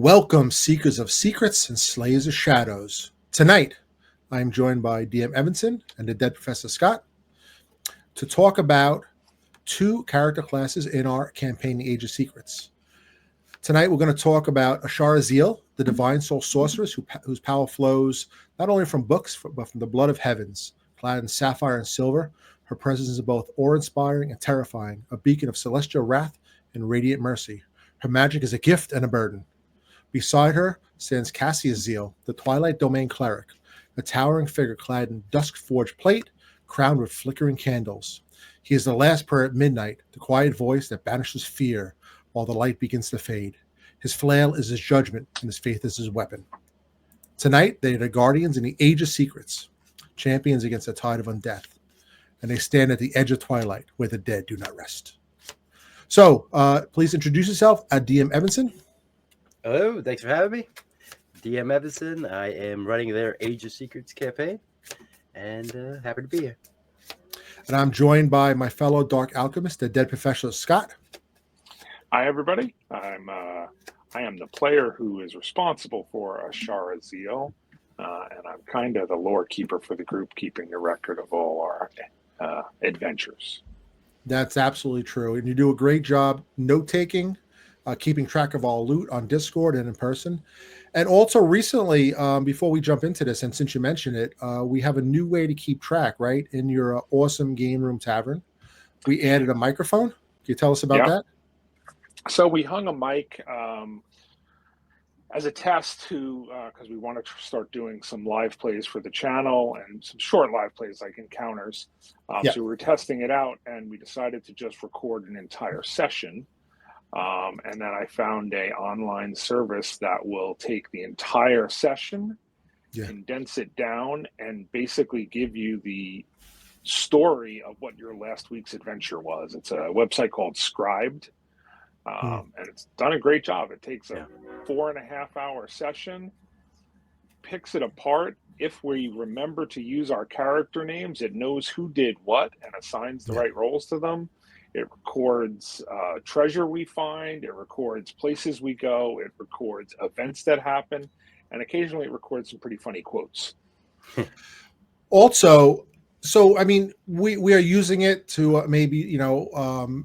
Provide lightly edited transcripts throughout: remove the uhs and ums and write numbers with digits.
Welcome, seekers of secrets and slayers of shadows. Tonight, I am joined by DM Evanson and the dead Professor Scott to talk about two character classes in our campaign, The Age of Secrets. Tonight, we're going to talk about Ashara Zeal, the Divine Soul Sorceress, whose power flows not only from books, but from the blood of heavens. Clad in sapphire and silver, her presence is both awe-inspiring and terrifying, a beacon of celestial wrath and radiant mercy. Her magic is a gift and a burden. Beside her stands Cassius Zeal, the Twilight Domain Cleric, a towering figure clad in dusk-forged plate, crowned with flickering candles. He is the last prayer at midnight, the quiet voice that banishes fear while the light begins to fade. His flail is his judgment, and his faith is his weapon. Tonight, they are the guardians in the Age of Secrets, champions against the tide of undeath, and they stand at the edge of twilight, where the dead do not rest. So, please introduce yourself, DM Evanson. Hello, thanks for having me. DM Evanson. I am running their Age of Secrets campaign, and happy to be here. And I'm joined by my fellow Dark Alchemist, the dead Professor Scott. Hi, everybody. I am the player who is responsible for Ashara Zeal, and I'm kind of the lore keeper for the group, keeping the record of all our adventures. That's absolutely true. And you do a great job note-taking, keeping track of all loot on Discord and in person. And also recently, before we jump into this, and since you mentioned it, we have a new way to keep track, right? In your awesome Game Room Tavern, we added a microphone. Can you tell us about that? So we hung a mic as a test because we want to start doing some live plays for the channel and some short live plays like encounters. So we were testing it out, and we decided to just record an entire session. And then I found a online service that will take the entire session, condense it down, and basically give you the story of what your last week's adventure was. It's a website called Scribed, and it's done a great job. It takes a 4.5-hour session, picks it apart. If we remember to use our character names, it knows who did what and assigns the right roles to them. It records treasure we find. It records places we go. It records events that happen. And occasionally it records some pretty funny quotes. Also, so, I mean, we are using it to maybe,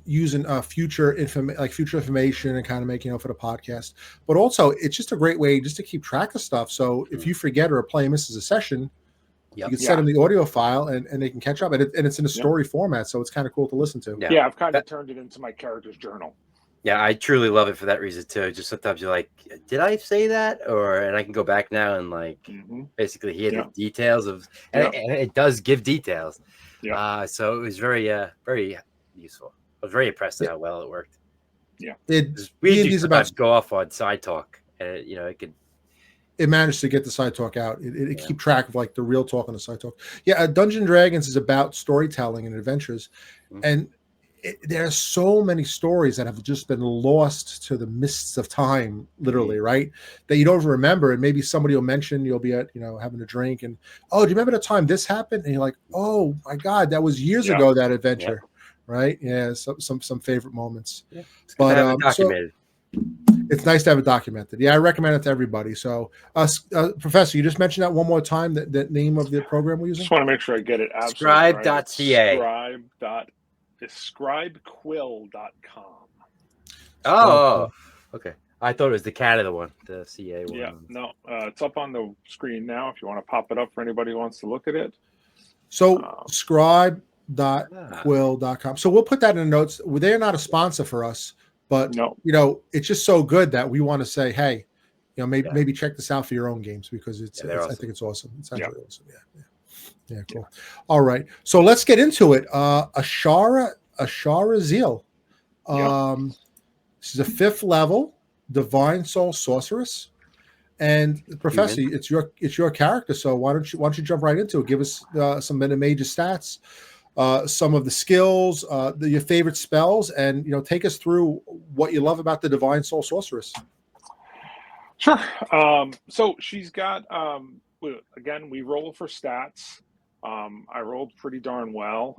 using future information and kind of making for the podcast. But also, it's just a great way just to keep track of stuff. So if you forget or a player misses a session, you can send them the audio file and they can catch up. And it's in a story format, so it's kind of cool to listen to. Yeah, I've kind of turned it into my character's journal. Yeah, I truly love it for that reason, too. Just sometimes you're like, did I say that? And I can go back now and basically hear the details of, and it does give details. Yeah. So it was very, very useful. I was very impressed at how well it worked. Yeah. We do sometimes go off on side talk, and it managed to get the side talk out. It keep track of like the real talk and the side talk. Yeah, Dungeons & Dragons is about storytelling and adventures. And there are so many stories that have just been lost to the mists of time, literally, right? That you don't even remember. And maybe somebody will mention, you'll be at, having a drink and, oh, do you remember the time this happened? And you're like, oh my God, that was years ago, that adventure. Right? Yeah. Some favorite moments. Yeah. But documented. It's nice to have it documented. Yeah, I recommend it to everybody. So, Professor, you just mentioned that one more time, the name of the program we're using? Just want to make sure I get it absolutely Scribe.ca. Scribequill.com. Oh, okay. I thought it was the Canada one, the CA one. Yeah, no, it's up on the screen now if you want to pop it up for anybody who wants to look at it. So, scribe.quill.com. So we'll put that in the notes. They're not a sponsor for us, but it's just so good that we want to say, hey, maybe check this out for your own games because awesome. I think it's awesome. It's actually awesome. Yeah, cool. All right. So let's get into it. Ashara Zeal. She's a 5th level Divine Soul Sorceress. And Professor, it's your character. So why don't you jump right into it? Give us some of the major stats, some of the skills, your favorite spells, and take us through what you love about the Divine Soul Sorceress. Sure. So she's got again, we roll for stats. I rolled pretty darn well.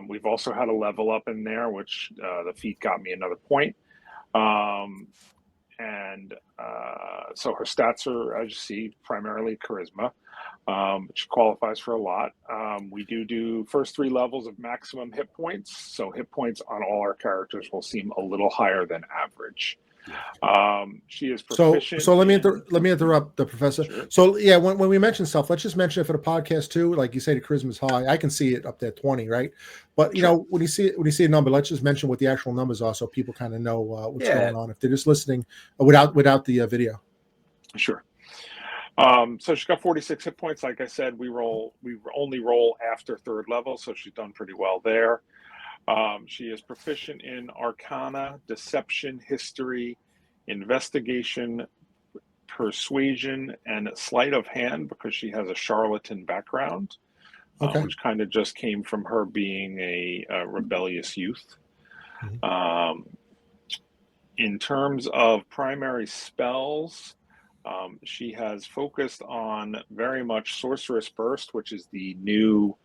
We've also had a level up in there, which the feat got me another point. and so her stats are, as you see, primarily charisma, which qualifies for a lot. We do first 3 levels of maximum hit points, so hit points on all our characters will seem a little higher than average. She is proficient. So let me interrupt the professor. Sure. So yeah, when we mention stuff, let's just mention it for the podcast too. Like you say, the charisma is high. I can see it up there 20, right? But you know, when you see a number, let's just mention what the actual numbers are, so people kind of know what's going on if they're just listening without the video. Sure. So she's got 46 hit points. Like I said, we only roll after 3rd level, so she's done pretty well there. She is proficient in Arcana, Deception, History, Investigation, Persuasion, and Sleight of Hand, because she has a charlatan background, which kind of just came from her being a rebellious youth. In terms of primary spells, she has focused on very much Sorceress Burst, which is the new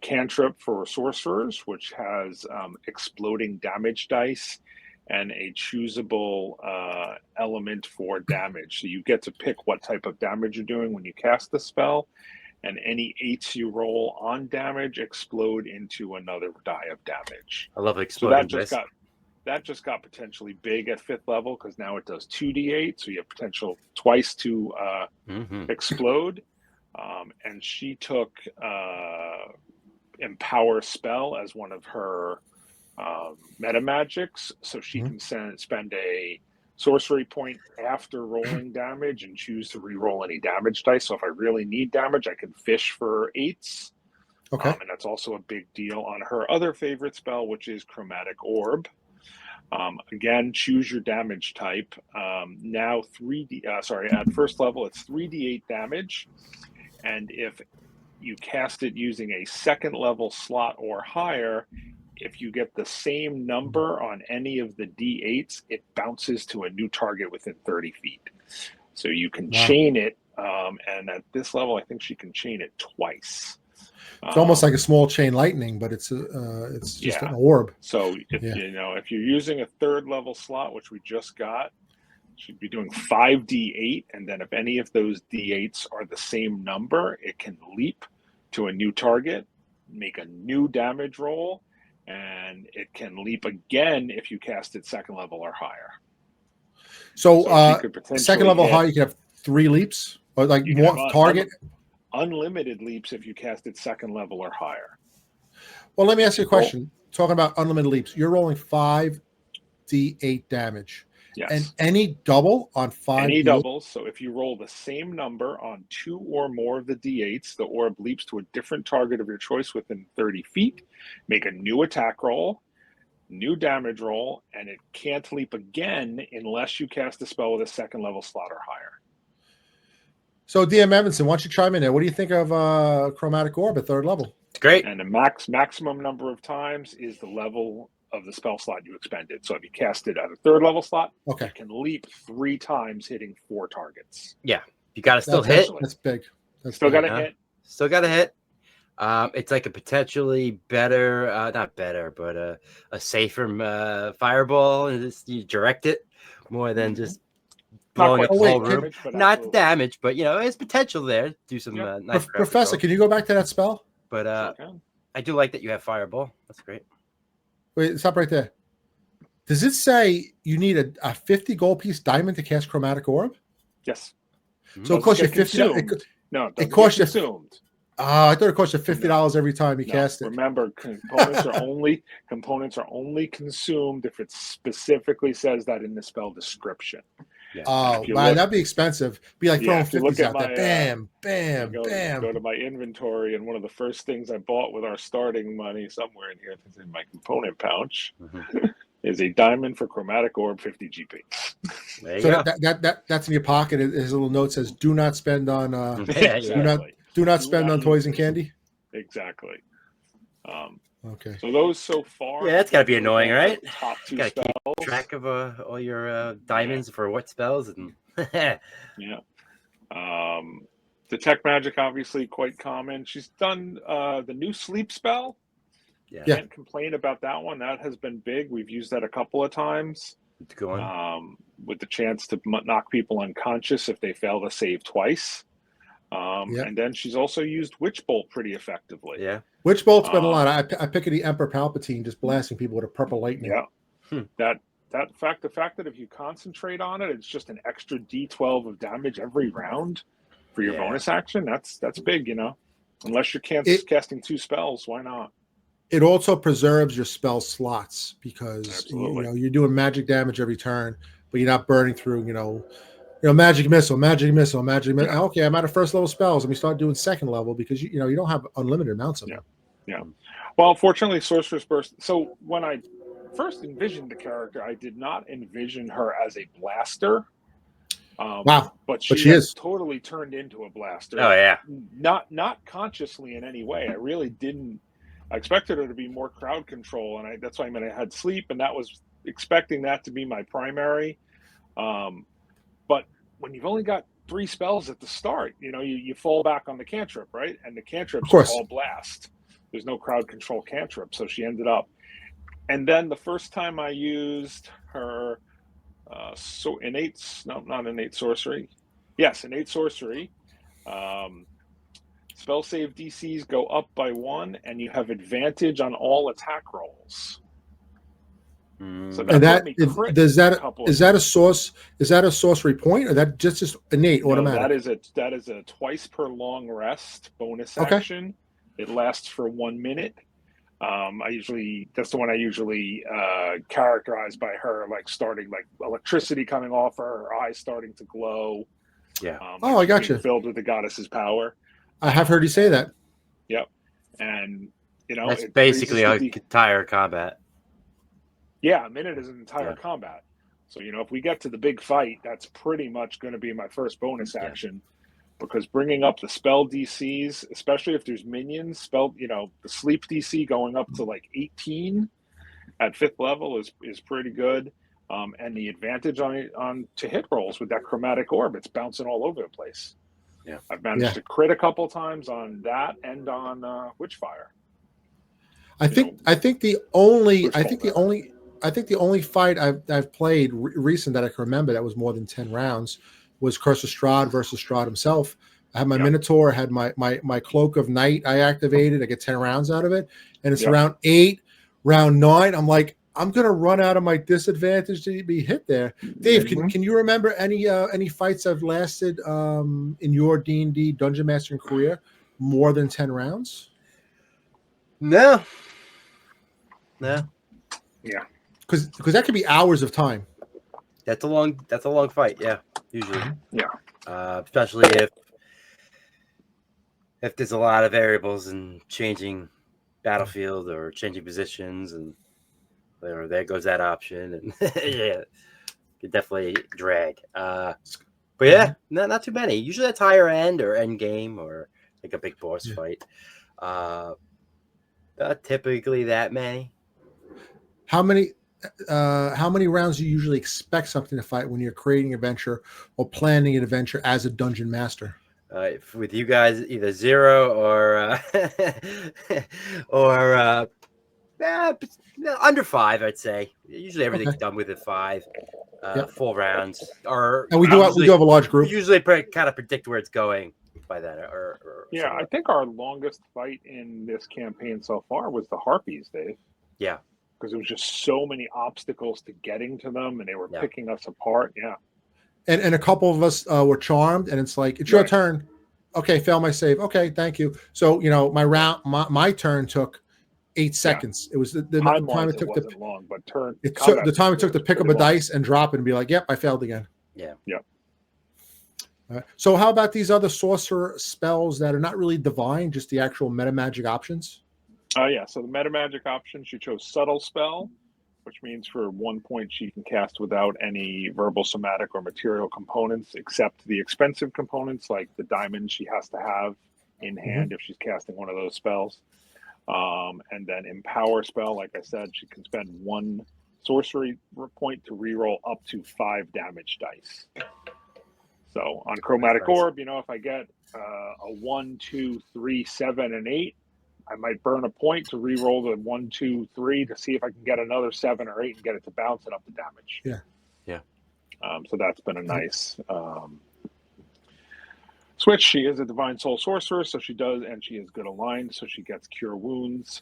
cantrip for sorcerers, which has exploding damage dice and a choosable element for damage. So you get to pick what type of damage you're doing when you cast the spell, and any 8s you roll on damage explode into another die of damage. I love exploding so dice. That just got potentially big at 5th level, because now it does 2d8, so you have potential twice to explode. And she took Empower Spell as one of her meta magics, so she can spend a sorcery point after rolling damage and choose to re-roll any damage dice. So if I really need damage, I can fish for 8s. And that's also a big deal on her other favorite spell, which is Chromatic Orb. Again, choose your damage type. Now at 1st level, it's 3d8 damage. And if you cast it using a 2nd level slot or higher, if you get the same number on any of the d8s, it bounces to a new target within 30 feet. So you can chain it. And at this level, I think she can chain it twice. It's almost like a small chain lightning, but it's just an orb. So if you're using a 3rd level slot, which we just got, she'd be doing 5d8, and then if any of those d8s are the same number, it can leap to a new target, make a new damage roll, and it can leap again if you cast it 2nd level or higher. So 2nd level high, you can have 3 leaps, or like more target. Unlimited leaps if you cast it 2nd level or higher. Well, let me ask you a question. Talking about unlimited leaps, you're rolling 5d8 damage. Yes. And any double on 5? Any doubles. So if you roll the same number on 2 or more of the d8s, the orb leaps to a different target of your choice within 30 feet. Make a new attack roll, new damage roll, and it can't leap again unless you cast a spell with a 2nd level slot or higher. So, DM Evanson, why don't you chime in there? What do you think of Chromatic Orb at 3rd level? It's great. And the maximum number of times is the level of the spell slot you expended. So if you cast it at a 3rd level slot, it can leap 3 times, hitting 4 targets. Yeah, you got to still hit. That's big. Still got to hit. Still got to hit. It's like a potentially better, not better, but a safer fireball. You direct it more than just blowing up the whole room. Not damage, but it's potential there. Do some nice Professor, can you go back to that spell? But I do like that you have fireball. That's great. Wait, stop right there. Does it say you need a 50 gold piece diamond to cast Chromatic Orb? Yes. So it costs you 50. No, it costs you consumed. I thought it cost you $50 every time you cast it. Remember, components are only consumed if it specifically says that in the spell description. Yeah. Oh, man, that'd be expensive. Be like throwing 50s out there. Bam, bam, bam. Go to my inventory, and one of the first things I bought with our starting money somewhere in here, it's in my component pouch, is a diamond for Chromatic Orb, 50 GP. So that's in your pocket. His little note says, "Do not spend on do not spend on toys and candy." Exactly. Okay. So those so far. Yeah, that's got to be annoying, right? Top 2 gotta spells. Keep track of all your diamonds for what spells and. Yeah. Detect magic, obviously quite common. She's done the new sleep spell. Yeah. Can't complain about that one. That has been big. We've used that a couple of times. Go on. With the chance to knock people unconscious if they fail to save twice. And then she's also used Witch Bolt pretty effectively. Yeah. Witch Bolt's been a lot. I pick the Emperor Palpatine just blasting people with a purple lightning. Yeah. The fact that if you concentrate on it, it's just an extra D12 of damage every round for your bonus action. That's big, you know. Unless you're casting 2 spells, why not? It also preserves your spell slots because you're doing magic damage every turn, but you're not burning through, magic missile. Yeah. Okay, I'm out of first level spells. Let me start doing second level because you don't have unlimited amounts of them. Yeah. Well, fortunately, Sorcerer's Burst. So when I first envisioned the character, I did not envision her as a blaster. Wow. But she is totally turned into a blaster. Oh yeah. Not consciously in any way. I really didn't. I expected her to be more crowd control, and that's why I had sleep, and that was expecting that to be my primary. But when you've only got 3 spells at the start, you fall back on the cantrip, right? And the cantrips are all blast. There's no crowd control cantrip, so she ended up. And then the first time I used her, innate sorcery. Yes, innate sorcery. Spell save DCs go up by 1, and you have advantage on all attack rolls. So is that a sorcery point, or that just innate automatic? That is a twice per long rest bonus action. It lasts for 1 minute. That's the one I usually characterize by her like starting like electricity coming off her eyes starting to glow. Yeah. I got you. Filled with the goddess's power. I have heard you say that. Yep. And that's basically an entire combat. Yeah, a minute is an entire combat. So if we get to the big fight, that's pretty much going to be my first bonus action. Because bringing up the spell DCs, especially if there's minions, the sleep DC going up to like 18 at 5th level is pretty good. And the advantage on to hit rolls with that chromatic orb, it's bouncing all over the place. Yeah, I've managed to crit a couple times on that and on Witchfire. I think the only fight I've played recent that I can remember that was more than 10 rounds was Curse of Strahd versus Strahd himself. I had my Minotaur, I had my Cloak of Night I activated. I get 10 rounds out of it. And it's round 8, round 9. I'm like, I'm going to run out of my disadvantage to be hit there. Dave, can you remember any fights that have lasted in your D&D Dungeon Mastering career more than 10 rounds? No. Yeah. Because that could be hours of time. That's a long fight, yeah, usually. Yeah. Especially if there's a lot of variables and changing battlefield or changing positions, and there goes that option, and it could definitely drag. But yeah, not too many. Usually that's higher end or end game or like a big boss fight. Not typically that many. How many rounds do you usually expect something to fight when you're creating an adventure or planning an adventure as a dungeon master? With you guys, either 0 or under 5, I'd say. Usually everything's done within 5 full rounds. And we do have a large group. We usually kind of predict where it's going by that. I think our longest fight in this campaign so far was the Harpies, Dave. Yeah. Because there was just so many obstacles to getting to them, and they were picking us apart. Yeah. And a couple of us were charmed, and it's like, it's your turn. Okay, fail my save. Okay, thank you. So, my turn took 8 seconds. It was the time it took wasn't long, but the time it took to pick up a dice and drop it and be like, yep, I failed again. Yeah. So how about these other sorcerer spells that are not really divine, just the actual meta magic options? So the meta magic option, she chose Subtle Spell, which means for 1 point she can cast without any verbal, somatic, or material components, except the expensive components like the diamond she has to have in hand if she's casting one of those spells. And then Empower Spell, like I said, she can spend 1 sorcery point to reroll up to 5 damage dice. So on Chromatic Orb, if I get a 1, 2, 3, 7, and 8, I might burn a point to re-roll the 1, 2, 3 to see if I can get another 7 or 8 and get it to bounce it up the damage. Yeah. So that's been a nice switch. She is a Divine Soul Sorcerer, so she does, and she is good aligned, so she gets Cure Wounds.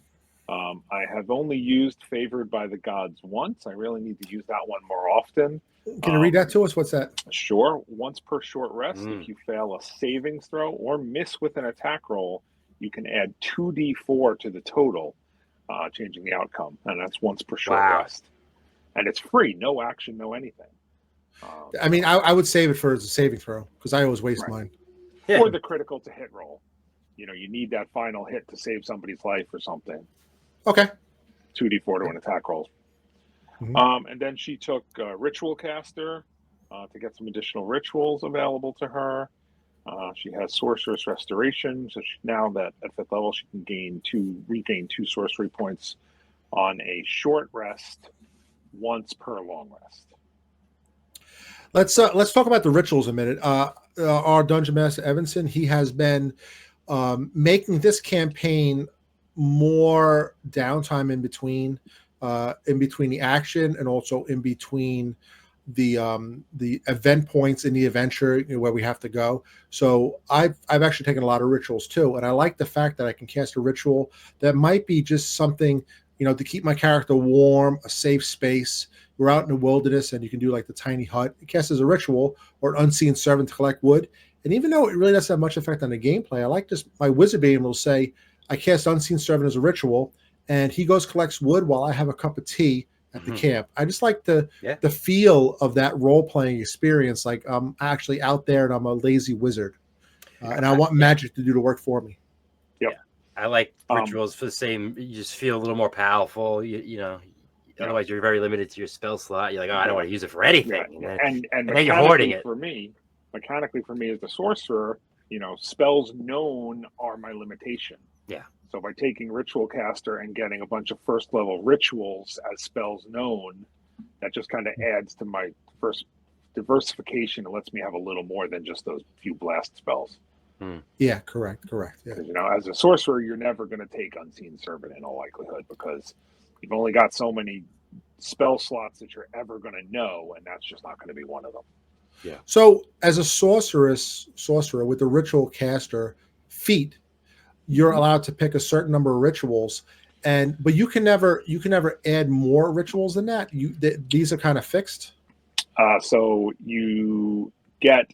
I have only used Favored by the Gods once. I really need to use that one more often. Can you read that to us? What's that? Sure. Once per short rest, if you fail a savings throw or miss with an attack roll, you can add 2d4 to the total, changing the outcome. And that's once per short rest. And it's free, no action, no anything. I mean, I would save it for as a saving throw because I always waste mine. Or the critical to hit roll. You know, you need that final hit to save somebody's life or something. Okay. 2d4 to an attack roll. And then she took Ritual Caster to get some additional rituals available to her. She has Sorceress Restoration, so now that at 5th level she can regain 2 sorcery points on a short rest once per long rest. Let's talk about the rituals a minute. Our Dungeon Master Evanson, he has been making this campaign more downtime in between the action and also in between the event points in the adventure, where we have to go. So I've actually taken a lot of rituals too, and I like the fact that I can cast a ritual that might be just something, to keep my character warm, a safe space. We're out in the wilderness, and you can do like the tiny hut. It casts as a ritual or an unseen servant to collect wood. And even though it really doesn't have much effect on the gameplay, I like just my wizard being able to say, I cast unseen servant as a ritual, and he goes collects wood while I have a cup of tea at the camp. I just like the feel of that role playing experience. Like I'm actually out there and I'm a lazy wizard, and I want magic to do the work for me. Yep. I like rituals for the same. You just feel a little more powerful. Otherwise you're very limited to your spell slot. You're like, I don't want to use it for anything. And then you're hoarding it. Mechanically for me as the sorcerer, spells known are my limitation. Yeah. So by taking Ritual Caster and getting a bunch of first level rituals as spells known, that just kind of adds to my first diversification. It lets me have a little more than just those few blast spells. Yeah, correct. Yeah. Because, as a sorcerer, you're never going to take Unseen Servant in all likelihood because you've only got so many spell slots that you're ever going to know, and that's just not going to be one of them. Yeah. So as a sorcerer with the Ritual Caster feat, you're allowed to pick a certain number of rituals, but you can never add more rituals than that. These are kind of fixed. So you get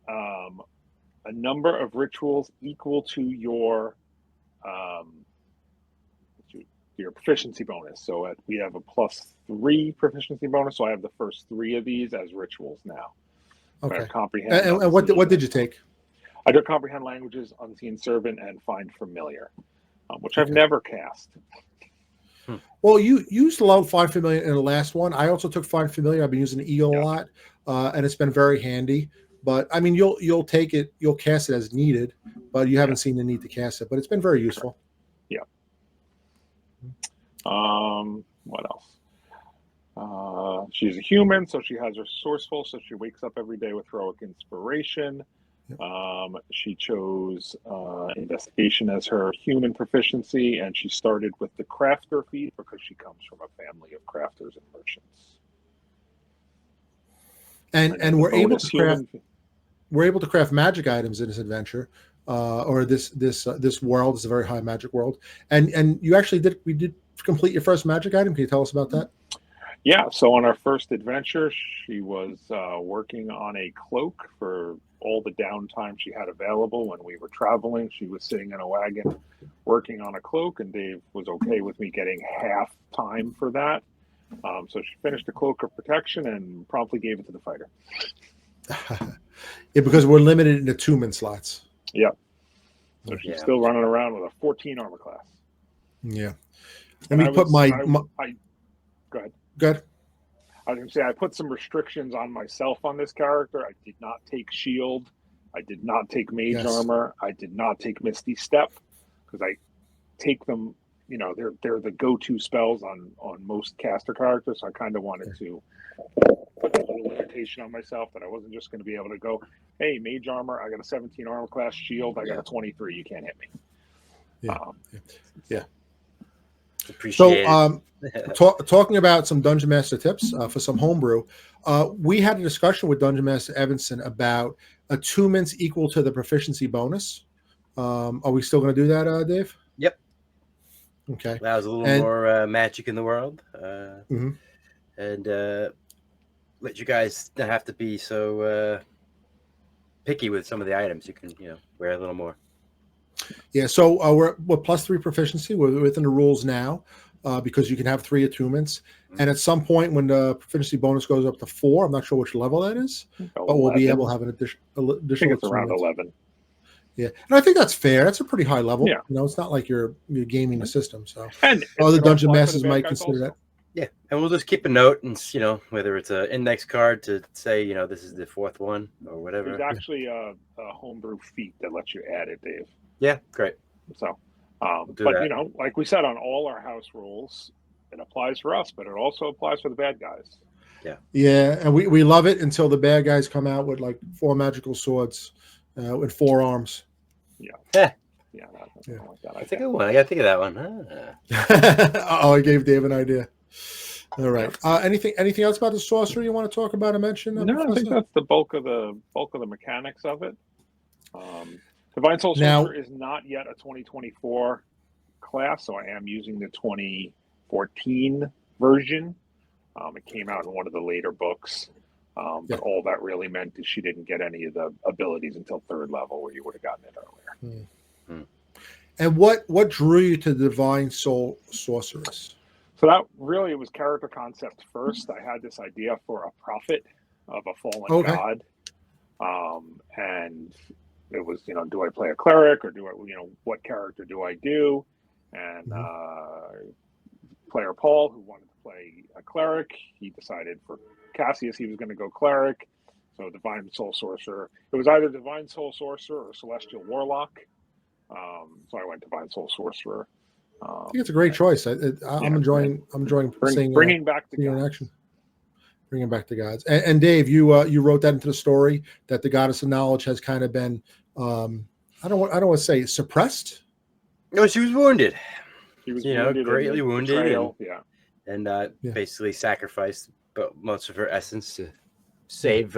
a number of rituals equal to your proficiency bonus. So we have a +3 proficiency bonus. So I have the first 3 of these as rituals now. Okay. Comprehend. And what did you take? I took Comprehend Languages, Unseen Servant, and Find Familiar, which I've never cast. Well, you used a lot of Find Familiar in the last one. I also took Find Familiar. I've been using the Eagle a lot, and it's been very handy. But I mean, you'll take it, you'll cast it as needed, but you haven't seen the need to cast it. But it's been very useful. Yeah. What else? She's a human, so she has her Sourceful, so she wakes up every day with heroic inspiration. She chose Investigation as her human proficiency, and she started with the Crafter feat because she comes from a family of crafters and merchants. And we're able to craft magic items in this adventure, or this world is a very high magic world. And you actually did complete your first magic item. Can you tell us about that? Yeah, so on our first adventure, she was working on a cloak for all the downtime she had available when we were traveling. She was sitting in a wagon working on a cloak, and Dave was okay with me getting half time for that. So she finished the Cloak of Protection and promptly gave it to the fighter. Yeah, because we're limited in attunement slots. Yep. So she's still running around with a 14 armor class. Yeah. Let me put my go ahead. Good. I was going to say, I put some restrictions on myself on this character. I did not take Shield. I did not take Mage Armor. I did not take Misty Step because I take them, they're the go-to spells on most caster characters. So I kind of wanted to put a little limitation on myself that I wasn't just going to be able to go, hey, Mage Armor, I got a 17 armor class. Shield, I got a 23. You can't hit me. Yeah. Yeah. Appreciate so, talking about some Dungeon Master tips for some homebrew, we had a discussion with Dungeon Master Evanson about attunements equal to the proficiency bonus. Are we still going to do that, Dave? Yep. Okay. Allows a little more magic in the world, and let you guys not have to be so picky with some of the items. You can, wear a little more. Yeah. So we're +3 proficiency. We're within the rules now. Because you can have 3 attunements, and at some point when the proficiency bonus goes up to 4, I'm not sure which level that is, but we'll be able to have an additional. I think it's around 11. Yeah, and I think that's fair. That's a pretty high level. Yeah. It's not like you're gaming the system. So, and other dungeon masters might consider that. Yeah, and we'll just keep a note, and whether it's an index card to say this is the 4th one or whatever. There's actually a homebrew feat that lets you add it, Dave. Yeah, great. So. But like we said on all our house rules, it applies for us, but it also applies for the bad guys. Yeah, and we love it until the bad guys come out with like 4 magical swords with 4 arms. Yeah. Like that. I think I gotta think of that one. Oh, I gave Dave an idea. All right. Anything else about the sorcery you want to talk about or mention? No, Professor? I think that's the bulk of the mechanics of it. Divine Soul Sorcerer is not yet a 2024 class, so I am using the 2014 version. It came out in one of the later books, but all that really meant is she didn't get any of the abilities until 3rd level, where you would have gotten it earlier. And what drew you to Divine Soul Sorceress? So that really, it was character concept first. I had this idea for a prophet of a fallen god, and it was, do I play a cleric or do I, what character do I do? And player Paul, who wanted to play a cleric, he decided for Cassius he was going to go cleric. So Divine Soul Sorcerer. It was either Divine Soul Sorcerer or Celestial Warlock. So I went Divine Soul Sorcerer. I think it's a great choice. I'm enjoying seeing bringing back the gods in action. Bringing back the gods. And Dave, you wrote that into the story that the goddess of knowledge has kind of been, I don't want to say suppressed. No, she was wounded. She was greatly wounded. And basically sacrificed most of her essence to save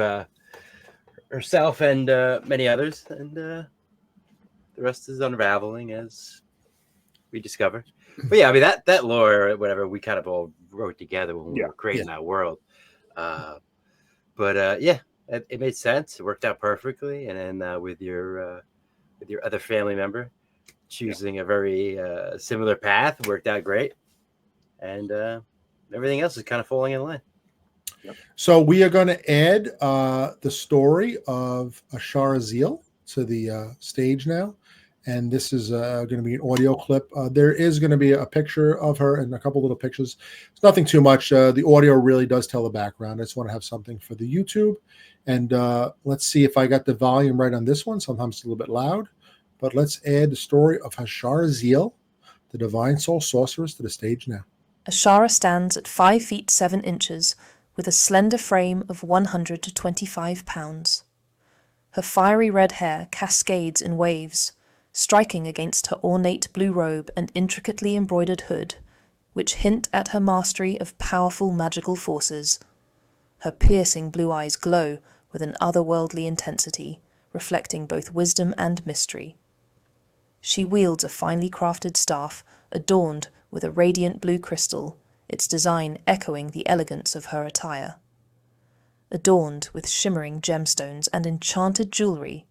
herself and many others. And the rest is unraveling as we discover. But yeah, I mean that lore or whatever we kind of all wrote together when we were creating that world. It made sense. It worked out perfectly. And then with your other family member choosing a very similar path, worked out great. And everything else is kind of falling in line. So we are going to add the story of Ashara Zeal to the stage now. And this is going to be an audio clip. There is going to be a picture of her and a couple little pictures. It's nothing too much. The audio really does tell the background. I just want to have something for the YouTube. And let's see if I got the volume right on this one. Sometimes it's a little bit loud. But let's add the story of Ashara Zeal, the Divine Soul Sorceress, to the stage now. Ashara stands at 5 feet 7 inches with a slender frame of 100 to 25 pounds. Her fiery red hair cascades in waves, striking against her ornate blue robe and intricately embroidered hood, which hint at her mastery of powerful magical forces. Her piercing blue eyes glow with an otherworldly intensity, reflecting both wisdom and mystery. She wields a finely crafted staff adorned with a radiant blue crystal, its design echoing the elegance of her attire. Adorned with shimmering gemstones and enchanted jewelry,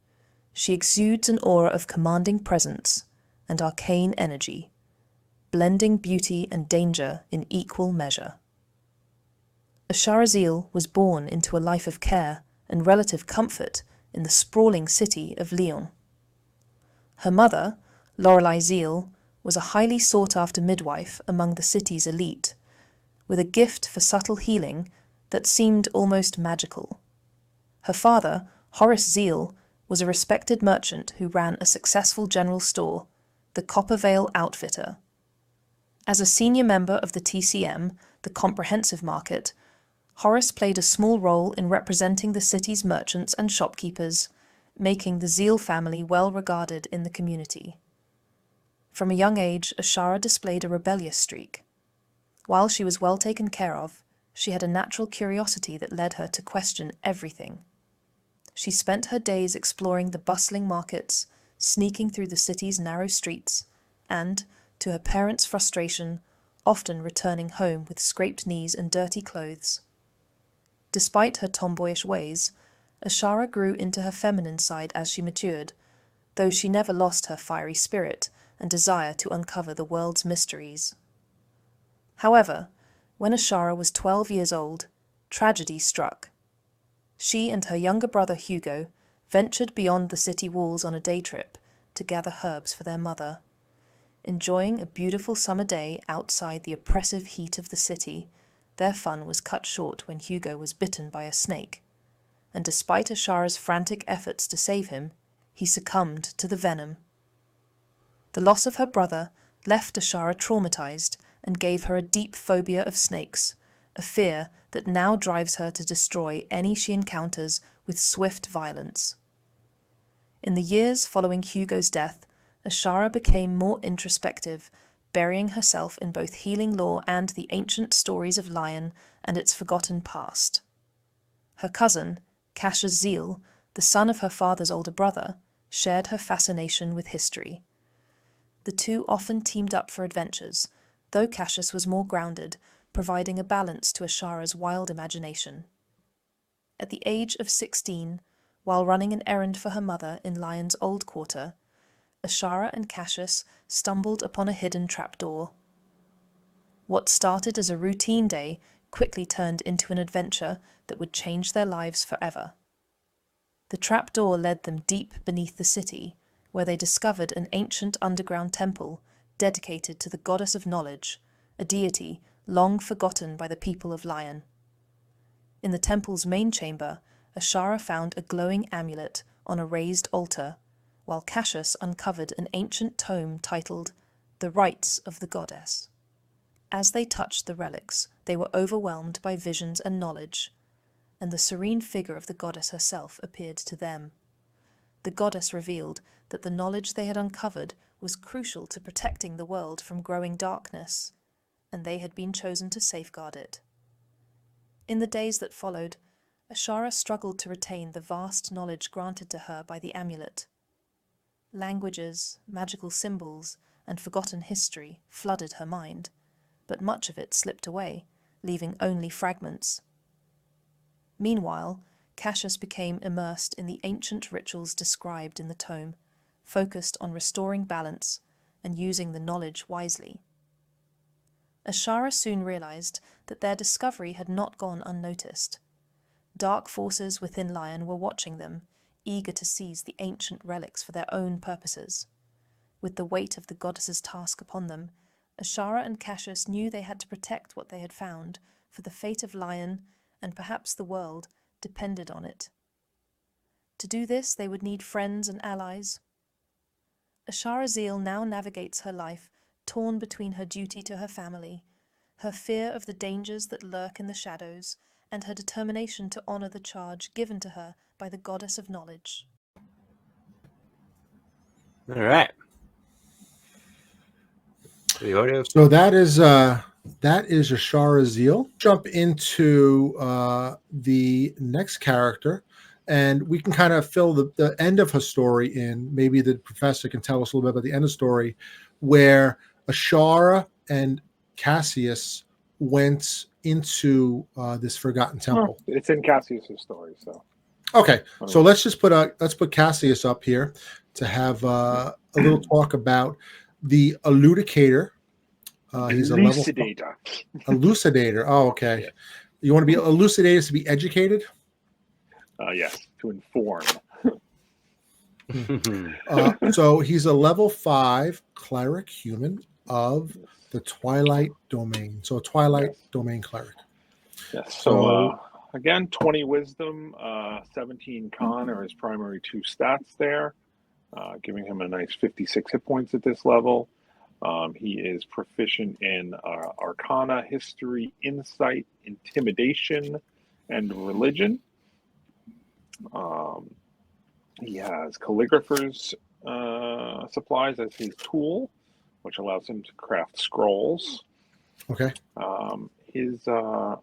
she exudes an aura of commanding presence and arcane energy, blending beauty and danger in equal measure. Ashara Zeal was born into a life of care and relative comfort in the sprawling city of Lyon. Her mother, Lorelei Zeal, was a highly sought-after midwife among the city's elite, with a gift for subtle healing that seemed almost magical. Her father, Horace Zeal, was a respected merchant who ran a successful general store, the Coppervale Outfitter. As a senior member of the TCM, the Comprehensive Market, Horace played a small role in representing the city's merchants and shopkeepers, making the Zeal family well regarded in the community. From a young age, Ashara displayed a rebellious streak. While she was well taken care of, she had a natural curiosity that led her to question everything. She spent her days exploring the bustling markets, sneaking through the city's narrow streets, and, to her parents' frustration, often returning home with scraped knees and dirty clothes. Despite her tomboyish ways, Ashara grew into her feminine side as she matured, though she never lost her fiery spirit and desire to uncover the world's mysteries. However, when Ashara was 12 years old, tragedy struck. She and her younger brother Hugo ventured beyond the city walls on a day trip to gather herbs for their mother. Enjoying a beautiful summer day outside the oppressive heat of the city, their fun was cut short when Hugo was bitten by a snake, and despite Ashara's frantic efforts to save him, he succumbed to the venom. The loss of her brother left Ashara traumatized and gave her a deep phobia of snakes, a fear that now drives her to destroy any she encounters with swift violence. In the years following Hugo's death, Ashara became more introspective, burying herself in both healing lore and the ancient stories of Lion and its forgotten past. Her cousin, Cassius Zeal, the son of her father's older brother, shared her fascination with history. The two often teamed up for adventures, though Cassius was more grounded, providing a balance to Ashara's wild imagination. At the age of 16, while running an errand for her mother in Lion's old quarter, Ashara and Cassius stumbled upon a hidden trapdoor. What started as a routine day quickly turned into an adventure that would change their lives forever. The trapdoor led them deep beneath the city, where they discovered an ancient underground temple dedicated to the goddess of knowledge, a deity long forgotten by the people of Lion. In the temple's main chamber, Ashara found a glowing amulet on a raised altar, while Cassius uncovered an ancient tome titled The Rites of the Goddess. As they touched the relics, they were overwhelmed by visions and knowledge, and the serene figure of the goddess herself appeared to them. The goddess revealed that the knowledge they had uncovered was crucial to protecting the world from growing darkness, and they had been chosen to safeguard it. In the days that followed, Ashara struggled to retain the vast knowledge granted to her by the amulet. Languages, magical symbols, and forgotten history flooded her mind, but much of it slipped away, leaving only fragments. Meanwhile, Cassius became immersed in the ancient rituals described in the tome, focused on restoring balance and using the knowledge wisely. Ashara soon realized that their discovery had not gone unnoticed. Dark forces within Lion were watching them, eager to seize the ancient relics for their own purposes. With the weight of the goddess's task upon them, Ashara and Cassius knew they had to protect what they had found, for the fate of Lion, and perhaps the world, depended on it. To do this, they would need friends and allies. Ashara Zeal now navigates her life, torn between her duty to her family, her fear of the dangers that lurk in the shadows, and her determination to honor the charge given to her by the goddess of knowledge. All right. So that is Ashara Zeal. Jump into the next character, and we can kind of fill the end of her story in. Maybe the professor can tell us a little bit about the end of the story, where Ashara and Cassius went into this forgotten temple. It's in Cassius's story, so. Okay, so let's put Cassius up here to have a little talk about the elucidator. He's Elucidator. Elucidator. Oh, okay. Yeah. You want to be elucidators to be educated? Yes, to inform. So he's a level 5 cleric human of the Twilight Domain. So Twilight Domain Cleric. Yes. So again, 20 wisdom, 17 con are his primary 2 stats there, giving him a nice 56 hit points at this level. He is proficient in Arcana, History, Insight, Intimidation, and Religion. He has Calligrapher's supplies as his tool, which allows him to craft scrolls. Okay. His I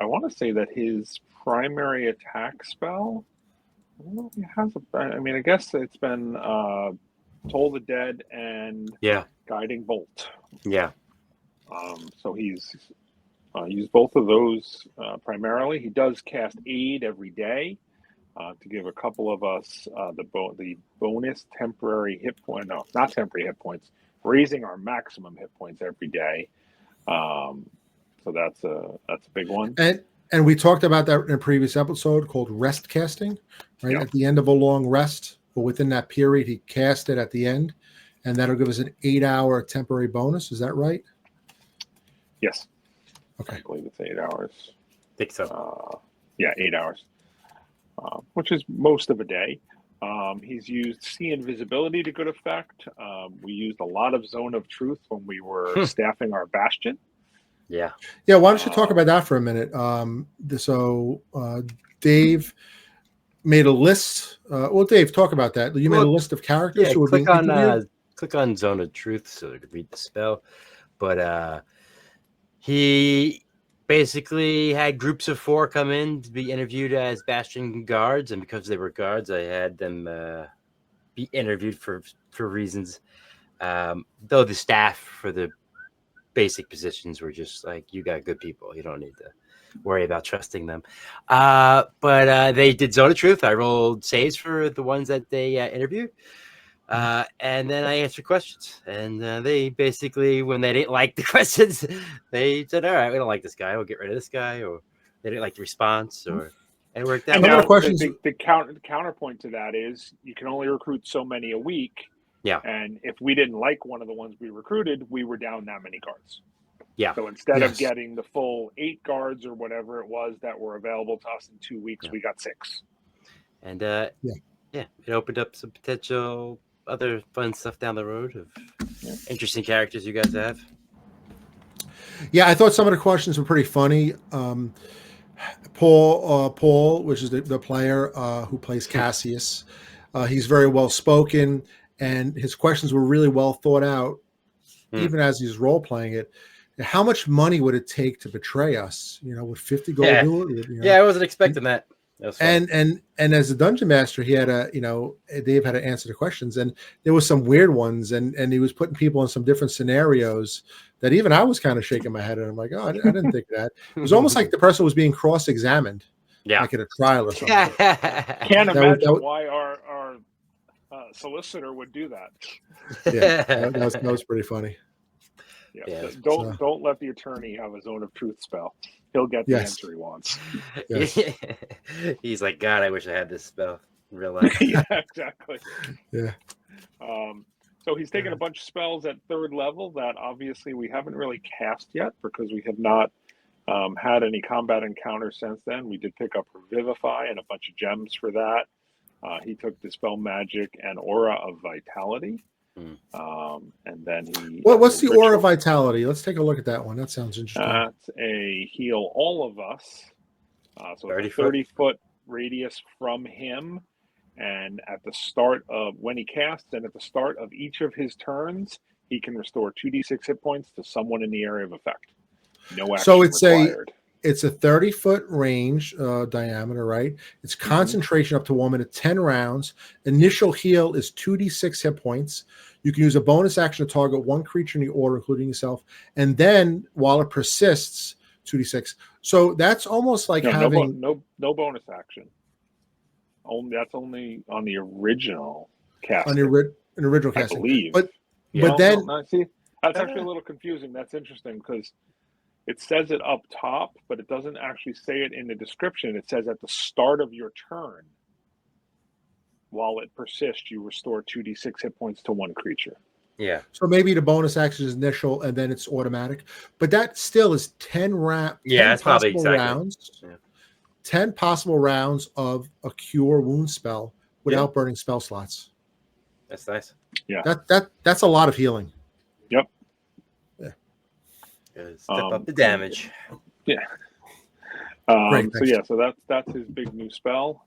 want to say that his primary attack spell, I don't know if he has a, I mean, I guess it's been Toll the Dead and Guiding Bolt. Yeah. So he's used both of those primarily. He does cast Aid every day to give a couple of us the bonus temporary hit point. No, not temporary hit points. Raising our maximum hit points every day. So that's a big one. And we talked about that in a previous episode called rest casting, right? Yep. At the end of a long rest, but within that period, he cast it at the end, and that'll give us an 8-hour temporary bonus. Is that right? Yes. Okay. I believe it's 8 hours. I think so. 8 hours, which is most of a day. He's used See Invisibility to good effect. We used a lot of Zone of Truth when we were staffing our Bastion. Yeah. Yeah. Why don't you talk about that for a minute? Dave made a list. Dave, talk about that. You made a list of characters who were being interviewed. Click on Zone of Truth so you can read the spell. But he basically had groups of 4 come in to be interviewed as Bastion guards, and because they were guards, I had them be interviewed for reasons. Though the staff for the basic positions were just like, you got good people, you don't need to worry about trusting them. But they did Zone of Truth. I rolled saves for the ones that they interviewed. And then I answered questions, and they basically, when they didn't like the questions, they said, all right, we don't like this guy, we'll get rid of this guy, or they didn't like the response, or it worked out. And now the counterpoint to that is you can only recruit so many a week. Yeah. And if we didn't like one of the ones we recruited, we were down that many guards. Yeah. So instead of getting the full 8 guards or whatever it was that were available to us in 2 weeks, we got 6. And it opened up some potential other fun stuff down the road of interesting characters you guys have. Yeah, I thought some of the questions were pretty funny. Paul, which is the player who plays Cassius, he's very well spoken, and his questions were really well thought out, even as he's role playing it. How much money would it take to betray us? Would 50 gold do it? Yeah, I wasn't expecting that. And as a dungeon master, he had Dave had to answer the questions, and there was some weird ones, and he was putting people in some different scenarios that even I was kind of shaking my head, and I'm like, oh, I didn't think that. It was almost like the person was being cross-examined, like at a trial or something. Can't imagine why our solicitor would do that. Yeah, that was pretty funny. Yeah. Don't let the attorney have a Zone of Truth spell. He'll get the answer he wants. Yes. He's like, God, I wish I had this spell in real life. Yeah, exactly. Yeah. So he's taken a bunch of spells at 3rd level that obviously we haven't really cast yet because we have not had any combat encounters since then. We did pick up Revivify and a bunch of gems for that. He took Dispel Magic and Aura of Vitality. And then what's the Aura of Vitality? Let's take a look at that one. That sounds interesting. That's a heal all of us. So 30-foot radius from him. And at the start of when he casts, and at the start of each of his turns, he can restore 2d6 hit points to someone in the area of effect. No action required. It's a 30-foot range diameter, right? It's concentration up to 1 minute, 10 rounds. Initial heal is 2d6 hit points. You can use a bonus action to target one creature in the order, including yourself. And then, while it persists, 2d6. So that's almost like having... No bonus action. That's only on the original cast. On the original casting. I believe. But then... See, that's actually a little confusing. That's interesting, because it says it up top, but it doesn't actually say it in the description. It says at the start of your turn, while it persists, you restore 2d6 hit points to one creature. Yeah. So maybe the bonus action is initial and then it's automatic. But that still is 10 rounds. Yeah, that's probably exactly. Rounds, 10 possible rounds of a cure wound spell without burning spell slots. That's nice. Yeah. That's a lot of healing. Yep. Step up the damage. Yeah. So that's his big new spell.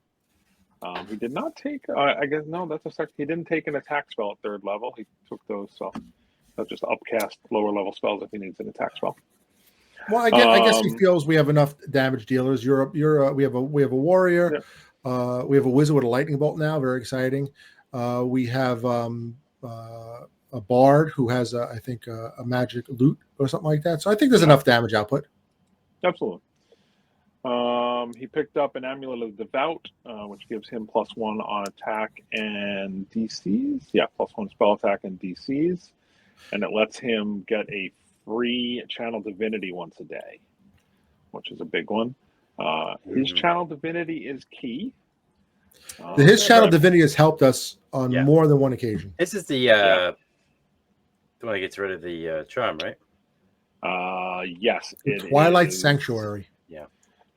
He did not take. I guess no. He didn't take an attack spell at 3rd level. He took those. So He'll just upcast lower level spells if he needs an attack spell. Well, I guess he feels we have enough damage dealers. We have a warrior. Yeah. We have a wizard with a lightning bolt now. Very exciting. We have a bard who has I think a magic loot or something like that. So I think there's enough damage output. Absolutely. He picked up an Amulet of Devout, which gives him +1 on attack and DCs. Yeah, +1 spell attack and DCs, and it lets him get a free Channel Divinity once a day, which is a big one. His Channel Divinity is key. His Channel Divinity has helped us on more than one occasion. This is the one that gets rid of the charm, right? Yes. Twilight Sanctuary. Yeah.